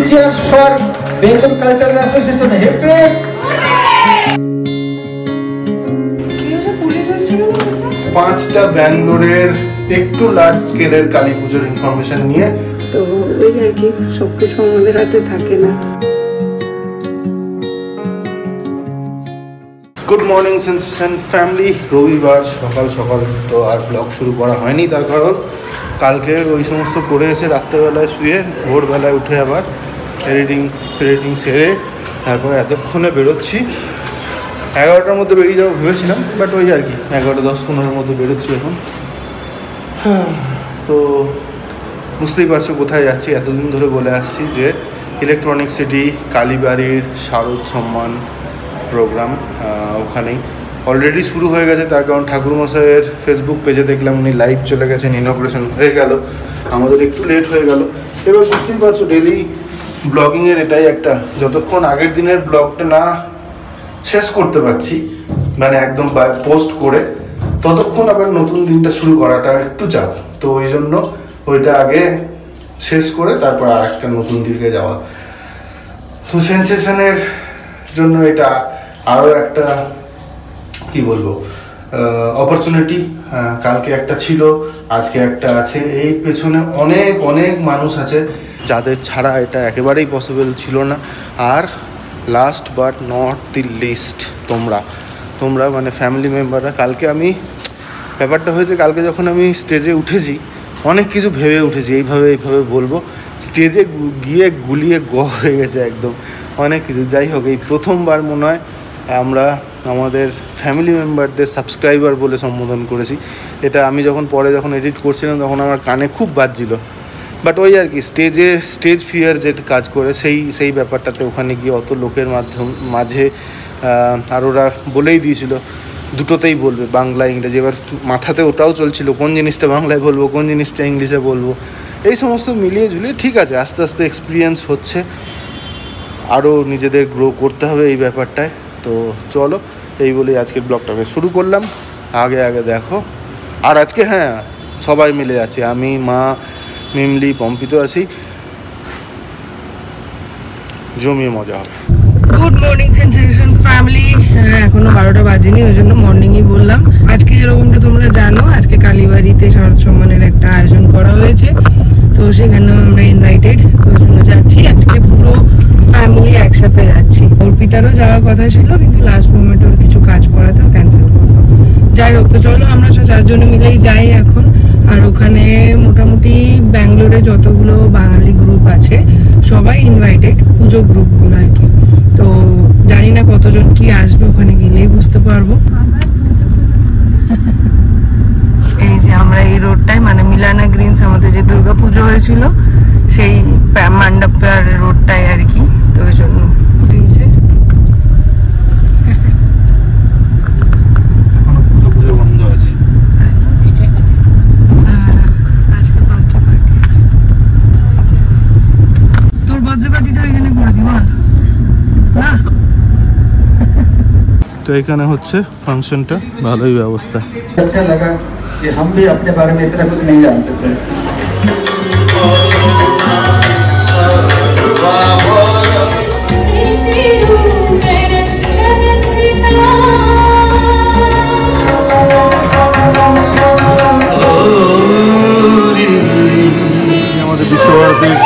Three cheers for Bengal Cultural Association. Hip hip. পাঁচটা ব্যাঙ্গালোরের একটু লার্জ স্কেলের কালী পুজোর ইনফরমেশন নিয়ে তো ওই আর কি সবকিছু আমাদের হাতে থাকে না। Good morning sensation family. রবিবার সকাল সকাল তো আর ব্লগ শুরু করা হয়নি, তার কারণ কালকে ওই সমস্ত করে এসে রাত্রেবেলায় শুয়ে ভোরবেলায় উঠে আবার এডিটিং সেরে তারপরে এতক্ষণে বেরোচ্ছি। 11টার মধ্যে বেরিয়ে যাবো ভেবেছিলাম, বাট ওই আর কি 11টা 10-15-এর মধ্যে বেরোচ্ছি এখন। তো বুঝতেই পারছো কোথায় যাচ্ছি। এতদিন ধরে বলে আসছি যে ইলেকট্রনিক সিটি কালীবাড়ির শারদ সম্মান প্রোগ্রাম, ওখানেই অলরেডি শুরু হয়ে গেছে। তার কারণ ঠাকুরমশাইয়ের ফেসবুক পেজে দেখলাম উনি লাইভ চলে গেছেন, ইনঅগ্রেশন হয়ে গেল, আমাদের একটু লেট হয়ে গেল। এবার বুঝতেই পারছো ডেলি ব্লগিংয়ের এটাই একটা, যতক্ষণ আগের দিনের ব্লগটা না শেষ করতে পারছি মানে একদম পোস্ট করে, ততক্ষণ আবার নতুন দিনটা শুরু করাটা একটু চাপ। তো ওই জন্য ওইটা আগে শেষ করে তারপর আর একটা নতুন দিকে যাওয়া। তো সেন্সেশনের জন্য এটা আরও একটা কি বলবো অপরচুনিটি। কালকে একটা ছিল, আজকে একটা আছে। এই পেছনে অনেক অনেক মানুষ আছে যাদের ছাড়া এটা একেবারেই পসিবল ছিল না। আর last but not the least তোমরা মানে ফ্যামিলি মেম্বাররা। কালকে ব্যাপারটা হয়েছে, কালকে যখন আমি স্টেজে উঠেছি অনেক কিছু ভেবে উঠেছি, এইভাবে বলবো। স্টেজে গিয়ে গুলিয়ে হয়ে গেছে একদম অনেক কিছু। যাই হোক, এই প্রথমবার মনে হয় আমরা আমাদের ফ্যামিলি মেম্বারদের সাবস্ক্রাইবার বলে সম্বোধন করেছি। এটা আমি যখন এডিট করছিলাম তখন আমার কানে খুব বাজছিল। বাট ওই আর কি স্টেজ ফিয়ার যেটা কাজ করে সেই ব্যাপারটাতে ওখানে গিয়ে অত লোকের মাঝে আর ওরা বলেই দিয়েছিল দুটোতেই বলবে, বাংলা ইংরেজি। এবার মাথাতে ওটাও চলছিল কোন জিনিসটা বাংলায় বলবো, কোন জিনিসটা ইংলিশে বলবো। এই সমস্ত মিলিয়ে ঝুলিয়ে ঠিক আছে, আস্তে আস্তে এক্সপিরিয়েন্স হচ্ছে, আরও নিজেদের গ্রো করতে হবে এই ব্যাপারটায়। তো চলো, এই বলেই আজকের ব্লগটাকে শুরু করলাম। আগে দেখো। আর আজকে সবাই মিলে আছি, আমি, মা, মিমলি, পম্পিত আছি। জমিয়ে মজা হবে। Good morning sensation family. এখনো 12টা বাজেনি, ওই জন্য মর্নিংই বললাম। আজকে যেরকমটা তোমরা জানো, আজকে কালীবাড়িতে শারদ সম্মানের একটা আয়োজন করা হয়েছে, তো সেখানেও আমরা ইনভাইটেড, তো ওই জন্য যাচ্ছি। আজকে পুরো ফ্যামিলি একসাথে যাচ্ছি। অর্পিতারও যাওয়ার কথা ছিল, কিন্তু লাস্ট মোমেন্টে ওর কিছু কাজ পড়াতেও ক্যান্সেল করলো। যাই হোক, তো চলো আমরা 4 মিলেই যাই এখন। আর ওখানে মোটামুটি ব্যাঙ্গালোরে যতগুলো বাঙালি গ্রুপ আছে সবাই ইনভাইটেড, পুজো গ্রুপগুলো আর কি। তো জানি না কতজন কি আসবে, ওখানে গেলেই বুঝতে পারবো। এই যে আমরা এই রোডটায়, মানে মিলানা গ্রিনস আমাদের যে দুর্গা পুজো হয়েছিল সেই মণ্ডপের রোডটায় আর কি। তো ওই জন্য তো এখানে হচ্ছে ফাংশনটা, ভালোই ব্যবস্থা। अच्छा लगा कि हम भी अपने बारे में इतना कुछ नहीं जानते थे। আমাদের বিশ্বভারতীর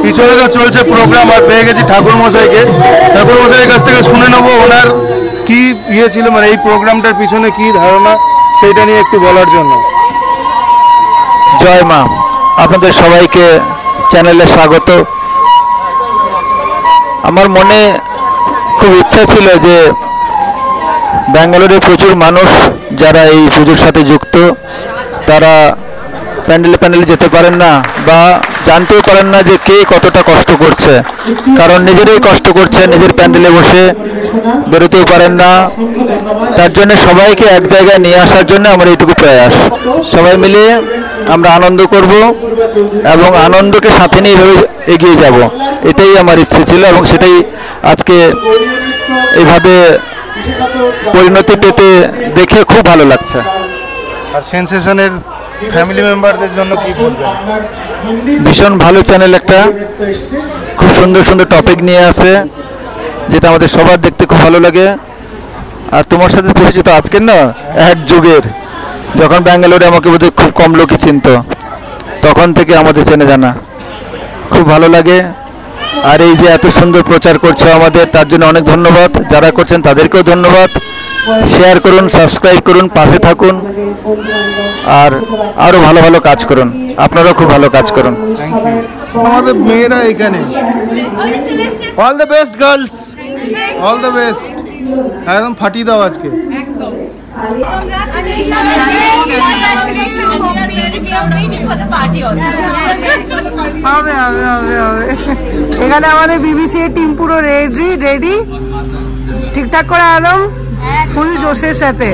পিছনে তো চলছে প্রোগ্রাম। আর পেয়ে গেছি ঠাকুরমশাইয়ের কাছ থেকে শুনে নেবো ওনার কি ছিল, মানে এই প্রোগ্রামটার পিছনে কি ধারণা, সেইটা নিয়ে একটু বলার জন্য। জয় মা, আপনাদের সবাইকে চ্যানেলে স্বাগত। আমার মনে খুব ইচ্ছা ছিল যে ব্যাঙ্গালোরে প্রচুর মানুষ যারা এই পুজোর সাথে যুক্ত, তারা প্যান্ডেলে যেতে পারেন না বা জানতেও পারেন না যে কে কতটা কষ্ট করছে। কারণ নিজেরাই কষ্ট করছে, নিজের প্যান্ডেলে বসে বেরোতেও পারেন না। তার জন্য সবাইকে এক জায়গায় নিয়ে আসার জন্য আমার এইটুকু প্রয়াস। সবাই মিলে আমরা আনন্দ করব এবং আনন্দকে সাথে নিয়ে এগিয়ে যাব, এটাই আমার ইচ্ছে ছিল এবং সেটাই আজকে এইভাবে পরিণতি পেতে দেখে খুব ভালো লাগছে। আর সেন্সেশনের ফ্যামিলি মেম্বারদের জন্য কি বলবেন? ভীষণ ভালো চ্যানেল, একটা খুব সুন্দর সুন্দর টপিক নিয়ে আসে যেটা আমাদের সবার দেখতে খুব ভালো লাগে। আর তোমার সাথে পরিচিত আজকের না এক যুগের, যখন ব্যাঙ্গালোরে আমাকে বোধহয় খুব কম লোকই চিনত, তখন থেকে আমাদের চেনে জানা, খুব ভালো লাগে। আর এই যে এত সুন্দর প্রচার করছো আমাদের, তার জন্য অনেক ধন্যবাদ। যারা করছেন তাদেরকেও ধন্যবাদ। শেয়ার করুন, সাবস্ক্রাইব করুন, পাশে থাকুন আর আরও ভালো ভালো কাজ করুন। আপনারাও খুব ভালো কাজ করুন। আমাদের মেয়েরা এখানে all the best girls, all the best. একদম ফাটিয়ে দাও আজকে। হবে হবে হবে হবে। এখানে আমাদের বিবিসি এর টিম পুরো রেডি, ঠিকঠাক করে একদম ফুল জোশের সাথে।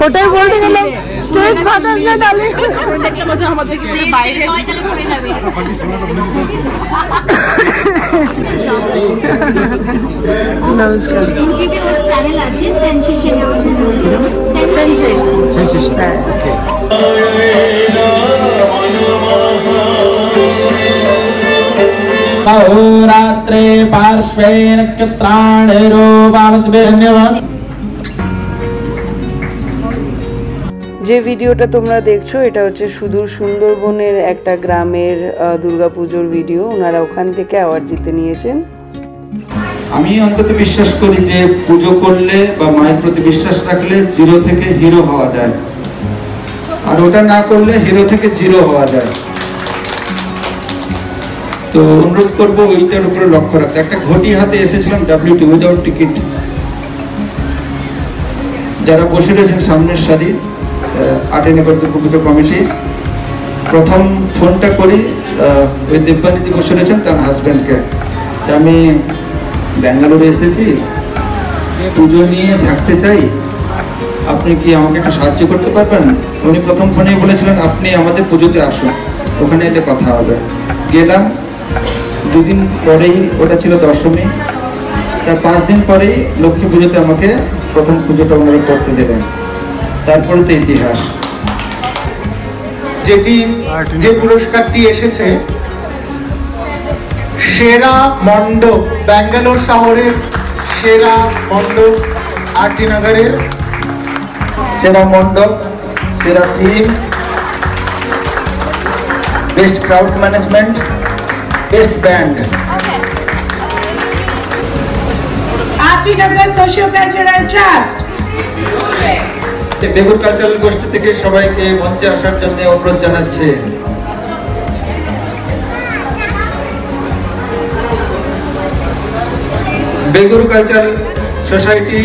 ওটাই বলতে গেলাম, স্টেজ ফাটাস না তাহলে। নমস্কার। ইউটিউবে ওর চ্যানেল আছে সেনসেশন। अहोरात्रे पार्श्वे नक्षत्राणिरोपामस्मे। धन्यवाद। যে ভিডিওটা তোমরা দেখছো এটা হচ্ছে সুদূর সুন্দরবনের একটা গ্রামের দুর্গাপুজোর ভিডিও। ওনারা ওখান থেকে অ্যাওয়ার্ড জিতে নিয়েছেন। আমি অন্তত বিশ্বাস করি যে পুজো করলে বা মায়ের প্রতি বিশ্বাস রাখলে জিরো থেকে হিরো হওয়া যায়, আর ওটা না করলে হিরো থেকে জিরো হওয়া যায়। তো অনুরোধ করবো ওইটার উপরে লক্ষ্য রাখতে। একটা ঘটি হাতে এসেছিলাম WT উইদাউট টিকিট। যারা বসে রয়েছেন সামনের সারি, আটেনগর দুর্গাপুজো কমিটি, প্রথম ফোনটা করি ওই দেববানিদি বসে রয়েছেন তার হাজব্যান্ডকে, আমি ব্যাঙ্গালোরে এসেছি, পুজো নিয়ে থাকতে চাই, আপনি কি আমাকে একটু সাহায্য করতে পারবেন? উনি প্রথম ফোনেই বলেছিলেন আপনি আমাদের পুজোতে আসুন, ওখানে এলে কথা হবে। গেলাম, দুদিন পরেই, ওটা ছিল দশমী, তার 5 দিন পরেই লক্ষ্মী পুজোতে আমাকে প্রথম পুজোটা ওনারা করতে দেবেন। তারপরে তো ইতিহাস। যে পুরস্কারটি এসেছে সেরা মণ্ডপ, ব্যাঙ্গালোর শহরের সেরা মণ্ডপ, আরটি নগরের সেরা মণ্ডপ, সেরা theme, best crowd management, best band. RT Nagar socio cultural trust. Begur cultural গোষ্ঠী থেকে সবাইকে মঞ্চে আসার জন্য অনুরোধ জানাচ্ছে। বেগুর কালচারাল সোসাইটি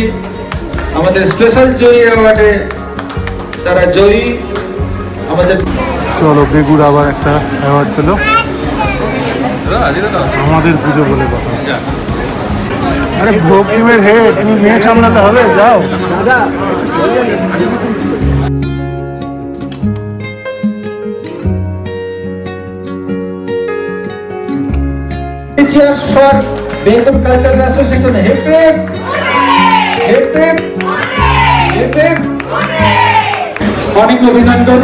আমাদের স্পেশাল জয়ী অ্যাওয়ার্ডে তারা জয়ী। আমাদের চলো, বেগুর আবার একটা অ্যাওয়ার্ড পেল, আমাদের পুজো বলে কথা। আরে ভোগ টিমের হেড, তুমি মেয়ে সামলাতে হবে, যাও। Cheers for Bengal Cultural Association. Hip hip, hip hip, hip hip. অনেক অভিনন্দন।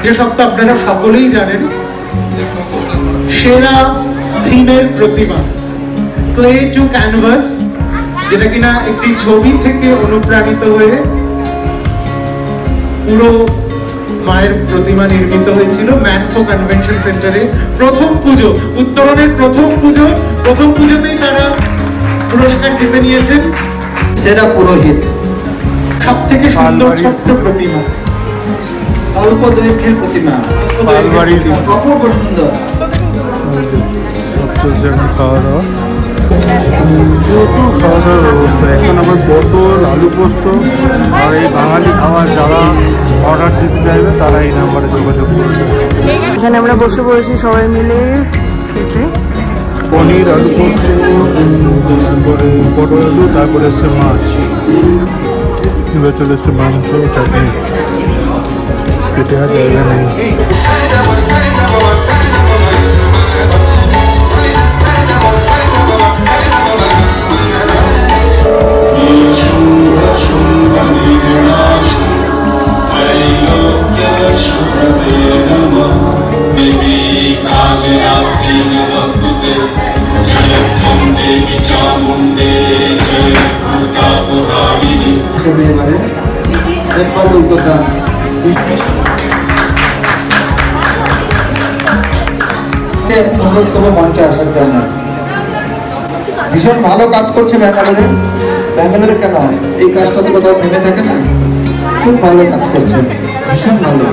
যে সত্য আপনারা সকলেই জানেন, সেরা থিমের প্রতিমা ক্লে টু ক্যানভাস, যেটা কিনা একটি ছবি থেকে অনুপ্রাণিত হয়ে পুরো মায়ের প্রতিমা নির্মিত হয়েছিল ম্যানফো কনভেনশন সেন্টারে। প্রথম পুজো, উত্তরণের প্রথম পুজোতেই তারা পুরস্কার জিতে নিয়েছেন। সেরা পুরোহিত, সব থেকে সুন্দর ছোট্ট প্রতিমা, অল্প দৈর্ঘ্যের প্রতিমা, অপূর্ব সুন্দর। খাওয়া দাওয়া, প্রচুর খাওয়া দাওয়ার ব্যবস্থা। এখন আমার পটল, আলু পোস্ত আর এই বাঙালি খাবার যারা অর্ডার দিতে চাইবে তারা এই নাম্বারে যোগাযোগ করবে। এখানে আমরা বসে পড়েছি সবাই মিলে খেতে। পনির আলু পোস্ত, তারপরে পটল আলু, তারপরে এসছে মাছ, এবার চলে এসছে মাংস, চাটনি। পেটে আর জায়গা নেই। মঞ্চে আসার জন্য ভীষণ ভালো কাজ করছে ব্যাঙ্গালোরে। ব্যাঙ্গালোরে কেন এই কাজটা তো কোথাও থেমে থাকে না, খুব ভালো কাজ করছে, ভীষণ ভালো।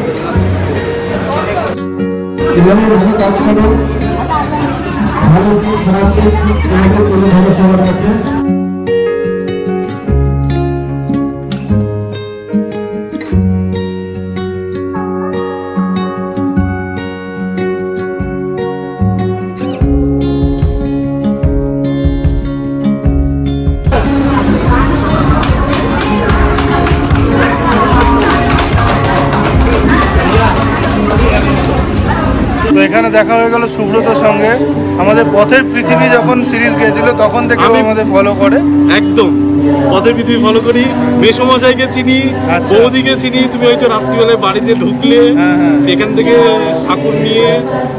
এভাবে ভালো কাজ করো, ভালো খারাপ ভালো সবার কাছে। তো এখানে দেখা হয়ে গেল সুব্রতর সঙ্গে। আমাদের পথের পৃথিবী যখন সিরিজ গিয়েছিল তখন থেকে আমাদের ফলো করে। একদম পথের পৃথিবী ফলো করি, মেসমশাইকে চিনি, বৌদিকে চিনি। তুমি ওই তো রাত্রিবেলায় বাড়িতে ঢুকলে এখান থেকে ঠাকুর নিয়ে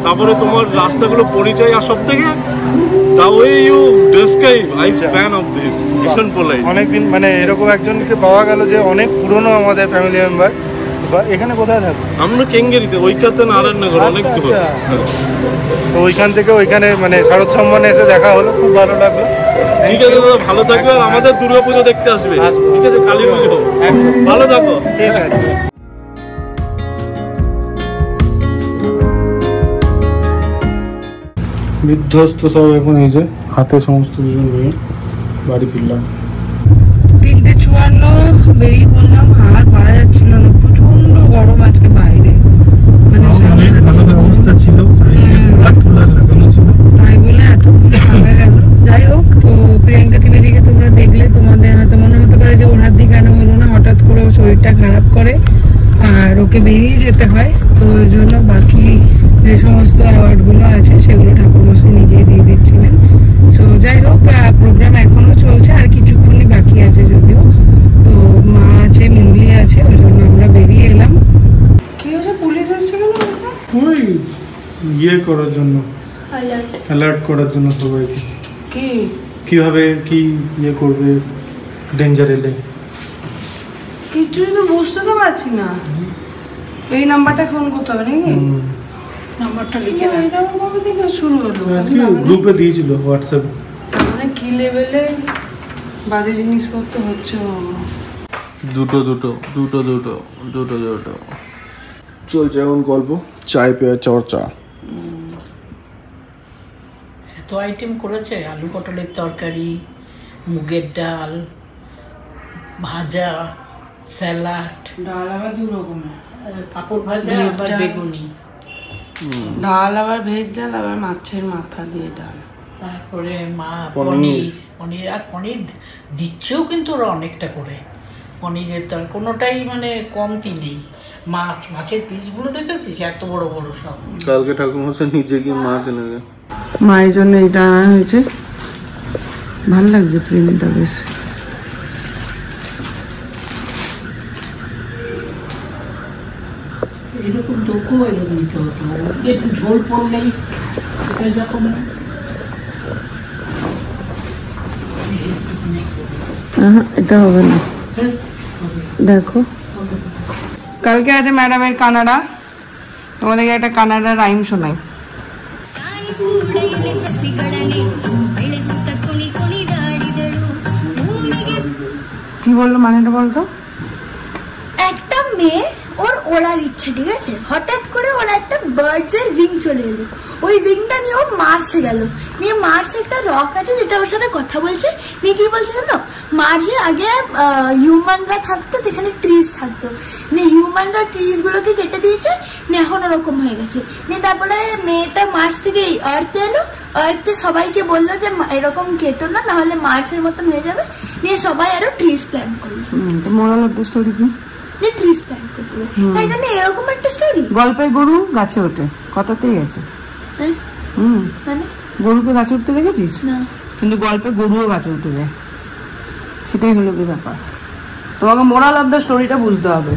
তারপরে তোমার রাস্তাগুলো পরিচয়, আর সব থেকে the way you describe, I fan of this, ভীষণ পোলাইট। অনেকদিন মানে এরকম একজনকে পাওয়া গেল যে অনেক পুরনো আমাদের ফ্যামিলি মেম্বার। এখানে কোথায় থাকো? আমরা কেঙ্গেরিতে, ওইখানে নারায়ণনগর, অনেক দূর। তো ওইখান থেকে ওইখানে মানে শারদ সম্মানে এসে দেখা হলো, খুব ভালো লাগলো। ঠিক আছে দাদা, ভালো থাকবে। আর আমাদের দুর্গাপুজো দেখতে আসবে, ঠিক আছে? কালী পুজো, ভালো থাকো। ঠিক আছে। বিধ্বস্ত সব এখন এই যে হাতে সমস্ত কিছু নিয়ে বাড়ি ফিরলাম। 3:54 বেরিয়ে পড়লাম, আর পারা যাচ্ছিল না, প্রচন্ড গরম আজকে বাইরে। মানে ভালো ব্যবস্থা ছিল, লাগানো ছিল, তাই বলে এত থাকা গেল। যাই হোক, তো প্রিয়াঙ্কা ত্রিবেদীকে তোমরা দেখলে, তোমাদের হয়তো মনে হতে পারে যে ওর হাত দিয়ে কেন হলো না, হঠাৎ করে ওর শরীরটা খারাপ করে আর ওকে বেরিয়ে যেতে হয়। তো ওই জন্য বাকি যে সমস্ত অ্যাওয়ার্ডগুলো আছে সেগুলো ঠাকুরমশাই নিজেই দিয়ে দিচ্ছিলেন। সো যাই হোক, প্রোগ্রাম এখনো চলছে, আর কিছুক্ষণই বাকি আছে যদিও। তো মা আছে, মুন্ডলি আছে, ওই জন্য আমরা বেরিয়ে এলাম। কি হয়েছে, পুলিশ এসেছিল না? ওই ইয়ে করার জন্য, অ্যালার্ট করার জন্য সবাইকে, কি কিভাবে কি ইয়ে করবে ডেঞ্জার এলে। কিছুই তো বুঝতে তো পারছি না। এই নাম্বারটা ফোন করতে হবে নাকি? নাম্বারটা লিখে না। এটা কবে থেকে শুরু হলো? আজকে গ্রুপে দিয়েছিল হোয়াটসঅ্যাপ। মানে কি লেভেলে বাজে জিনিসপত্র হচ্ছে বাবা। দুটো চলছে এখন গল্প, চায় পেয়ে চর্চা। এত আইটেম করেছে, আলু পটলের তরকারি, মুগের ডাল, ভাজা, স্যালাড, ডাল আবার দু রকমের, পাঁপড় ভাজা, আবার বেগুনি, ডাল আবার ভেজ ডাল, আবার মাছের মাথা দিয়ে ডাল, তারপরে মা পনির আর পনির দিচ্ছেও কিন্তু ওরা অনেকটা করে। পনিরের তর কোনোটাই মানে কমতি নেই। মাছের পিসগুলো দেখেছিস এত বড় বড় সব। কালকে ঠাকুরমশাই নিজে গিয়ে মাছ এনে দেয়। মায়ের জন্য এটা আনা হয়েছে, ভালো লাগছে প্রিন্টটা বেশ। এরকম তোকেও এরকম নিতে হতো, একটু ঝোল পড়লেই যখন এটা হবে না। দেখো, কালকে আছে ম্যাডামের কানাডা, তোমাদেরকে একটা কানাডা রাইম শোনাই। কি বললো, মানেটা বলতো? একটা মেয়ে ওর ওড়ার ইচ্ছা, ঠিক আছে, হঠাৎ করে ওর একটা বার্ডস এর উইং চলে এলো, ওই উইংটা নিয়ে ও মার্সে গেল, নিয়ে মার্সে একটা রক আছে যেটা ওর সাথে কথা বলছে, নিয়ে কি বলছে জানো, মার্সে আগে হিউম্যানরা থাকতো যেখানে ট্রিজ থাকতো, নিয়ে হিউম্যানরা ট্রিজ গুলোকে কেটে দিয়েছে, নিয়ে এখন ওরকম হয়ে গেছে। নিয়ে তারপরে মেয়েটা মার্স থেকে আর্থে এলো, আর্থে সবাইকে বললো যে এরকম কেটো না, নাহলে মার্সের মতন হয়ে যাবে, নিয়ে সবাই আরো ট্রিজ প্ল্যান করলো। তো মোরাল অফ দ্য স্টোরি কি? যে ট্রিজ প্ল্যান করতে হবে, তাই জন্য এরকম একটা স্টোরি। গল্পে গরু গাছে ওঠে, কথাতেই গেছে। মানে গরুকে গাছে উঠতে দেখেছিস? না, কিন্তু গল্পে গরুও গাছে উঠে যায়, সেটাই হলো কি ব্যাপার। তোমাকে মোরাল অফ দ্য স্টোরিটা বুঝতে হবে।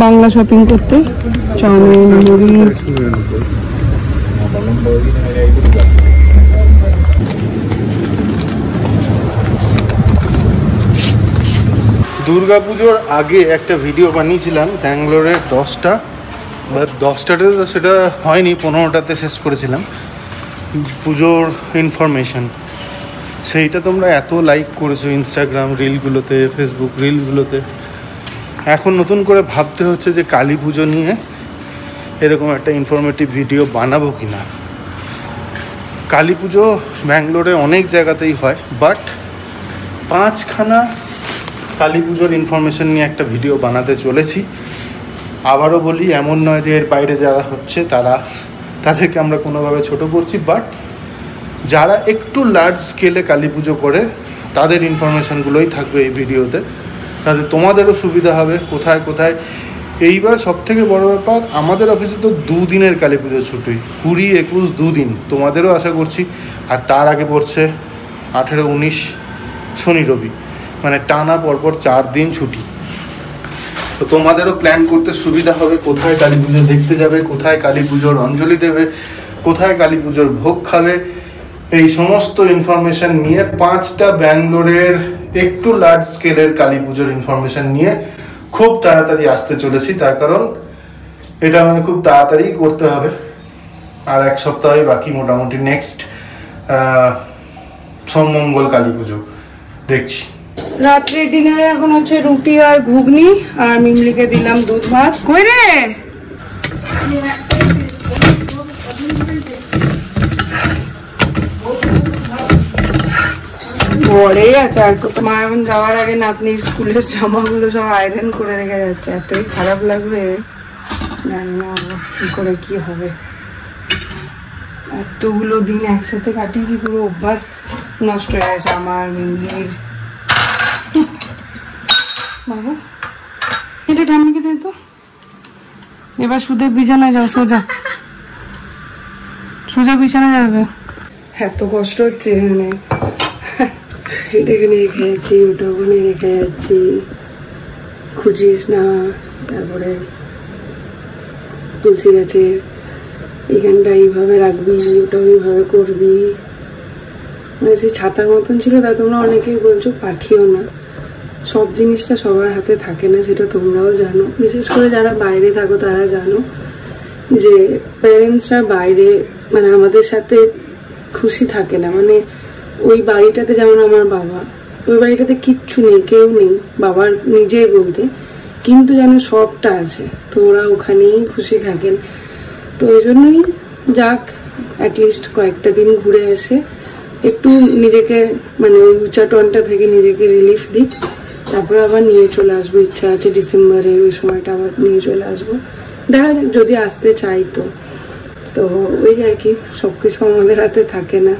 বাংলা শপিং করতে চাউমিন, মুড়ি, দুর্গাপুজোর আগে একটা ভিডিও বানিয়েছিলাম ব্যাঙ্গালোরের 10টা বা 10টাতে তো সেটা হয়নি, 15টাতে শেষ করেছিলাম পুজোর ইনফরমেশান। সেইটা তোমরা এত লাইক করেছো ইনস্টাগ্রাম রিলগুলোতে, ফেসবুক রিলগুলোতে। এখন নতুন করে ভাবতে হচ্ছে যে কালী পুজো নিয়ে এরকম একটা ইনফরমেটিভ ভিডিও বানাবো কি না। কালী পুজো ব্যাঙ্গালোরে অনেক জায়গাতেই হয়, বাট 5খানা কালী পুজোর ইনফরমেশন নিয়ে একটা ভিডিও বানাতে চলেছি। আবারও বলি, এমন নয় যে এর বাইরে যারা হচ্ছে তাদেরকে আমরা কোনোভাবে ছোট করছি, বাট যারা একটু লার্জ স্কেলে কালী পুজো করে তাদের ইনফরমেশানগুলোই থাকবে এই ভিডিওতে, তাতে তোমাদেরও সুবিধা হবে কোথায় কোথায়। এইবার সবথেকে বড় ব্যাপার, আমাদের অফিসে তো 2 দিনের কালী পুজো ছুটি, 20, 21 2 দিন, তোমাদেরও আশা করছি। আর তার আগে পড়ছে 18, 19 শনি রবি, মানে টানা পরপর 4 দিন ছুটি। তো তোমাদেরও প্ল্যান করতে সুবিধা হবে, কোথায় কালী পুজো দেখতে যাবে, কোথায় কালী পুজোর অঞ্জলি দেবে, কোথায় কালী পুজোর ভোগ খাবে। এই সমস্ত ইনফরমেশান নিয়ে 5টা ব্যাঙ্গালোরের একটু লার্জ স্কেলের কালী পুজোর ইনফরমেশান নিয়ে খুব তাড়াতাড়ি আসতে চলেছি। তার কারণ এটা আমাদের খুব তাড়াতাড়ি করতে হবে, আর 1 সপ্তাহই বাকি মোটামুটি। নেক্সট সোমমঙ্গল কালী পুজো দেখছি। রাত্রে ডিনারে এখন হচ্ছে রুটি আর ঘুগনি, আর মিমলিকে দিলাম দুধ ভাত। কই রে পরে আছে আর মা এখন যাওয়ার আগে নাতনির স্কুলের জামাগুলো সব আয়রন করে রেখে যাচ্ছে। এতই খারাপ লাগবে, জানি না কি করে কি হবে। এতগুলো দিন একসাথে কাটিয়েছি, পুরো অভ্যাস নষ্ট হয়ে গেছে আমার মিমলির। বাবা এটা ঠাম্মিকে দে তো। এবার সুদের বিছানায় যাও, সোজা সোজা বিছানায় যাবে। এত কষ্ট হচ্ছে, মানে এটাকে নিয়ে রেখে যাচ্ছি, ওটাকে নিয়ে রেখে যাচ্ছি, খুঁজিস না। তারপরে তুলসী গাছে এখানটা এইভাবে রাখবি, ওটা ওইভাবে করবি। মানে সেই ছাতার মতন ছিল, তা তোমরা অনেকেই বলছো পাঠিও না। সব জিনিসটা সবার হাতে থাকে না, সেটা তোমরাও জানো। বিশেষ করে যারা বাইরে থাকো তারা জানো যে প্যারেন্টসরা বাইরে মানে আমাদের সাথে খুশি থাকে না। মানে ওই বাড়িটাতে, যেমন আমার বাবা, ওই বাড়িটাতে কিচ্ছু নেই, কেউ নেই, বাবার নিজেই বলতে, কিন্তু যেন সবটা আছে, তো ওরা ওখানেই খুশি থাকেন। তো ওই জন্যই যাক, অ্যাটলিস্ট কয়েকটা দিন ঘুরে এসে একটু নিজেকে মানে ওই উচ্চাটনটা থেকে নিজেকে রিলিফ দিই, তারপরে আবার নিয়ে চলে আসবো। ইচ্ছা আছে ডিসেম্বরে ওই সময়টা আবার নিয়ে চলে আসবো, দেখা যাক যদি আসতে চাই তো। তো ওই আর কি, সবকিছু আমাদের হাতে থাকে না।